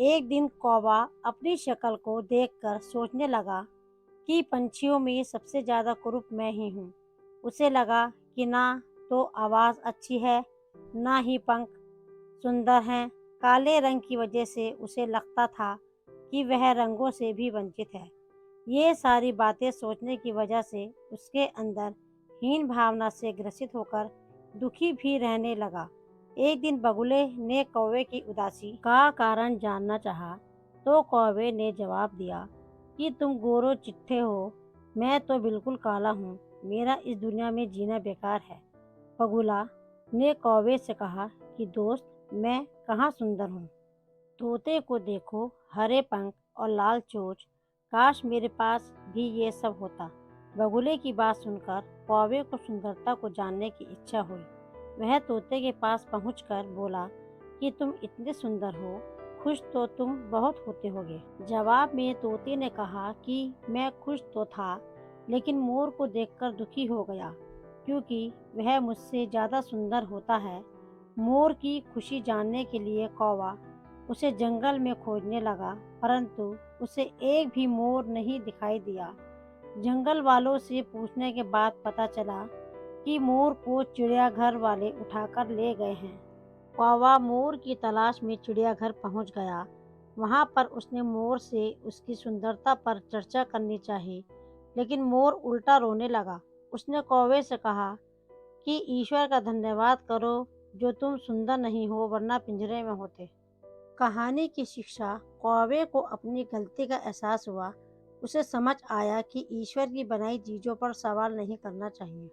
एक दिन कौवा अपनी शक्ल को देखकर सोचने लगा कि पंछियों में सबसे ज़्यादा कुरूप मैं ही हूँ। उसे लगा कि ना तो आवाज़ अच्छी है, ना ही पंख सुंदर हैं। काले रंग की वजह से उसे लगता था कि वह रंगों से भी वंचित है। ये सारी बातें सोचने की वजह से उसके अंदर हीन भावना से ग्रसित होकर दुखी भी रहने लगा। एक दिन बगुले ने कौवे की उदासी का कारण जानना चाहा, तो कौवे ने जवाब दिया कि तुम गोरो चिट्ठे हो, मैं तो बिल्कुल काला हूँ, मेरा इस दुनिया में जीना बेकार है। बगुला ने कौवे से कहा कि दोस्त, मैं कहाँ सुंदर हूँ। तोते को देखो, हरे पंख और लाल चोंच, काश मेरे पास भी ये सब होता। बगुले की बात सुनकर कौवे को सुंदरता को जानने की इच्छा हुई। वह तोते के पास पहुंचकर बोला कि तुम इतने सुंदर हो, खुश तो तुम बहुत होते होगे। जवाब में तोते ने कहा कि मैं खुश तो था, लेकिन मोर को देखकर दुखी हो गया, क्योंकि वह मुझसे ज़्यादा सुंदर होता है। मोर की खुशी जानने के लिए कौवा उसे जंगल में खोजने लगा, परंतु उसे एक भी मोर नहीं दिखाई दिया। जंगल वालों से पूछने के बाद पता चला कि मोर को चिड़ियाघर वाले उठाकर ले गए हैं। कौवा मोर की तलाश में चिड़ियाघर पहुंच गया। वहां पर उसने मोर से उसकी सुंदरता पर चर्चा करनी चाही, लेकिन मोर उल्टा रोने लगा। उसने कौवे से कहा कि ईश्वर का धन्यवाद करो जो तुम सुंदर नहीं हो, वरना पिंजरे में होते। कहानी की शिक्षा: कौवे को अपनी गलती का एहसास हुआ। उसे समझ आया कि ईश्वर की बनाई चीज़ों पर सवाल नहीं करना चाहिए।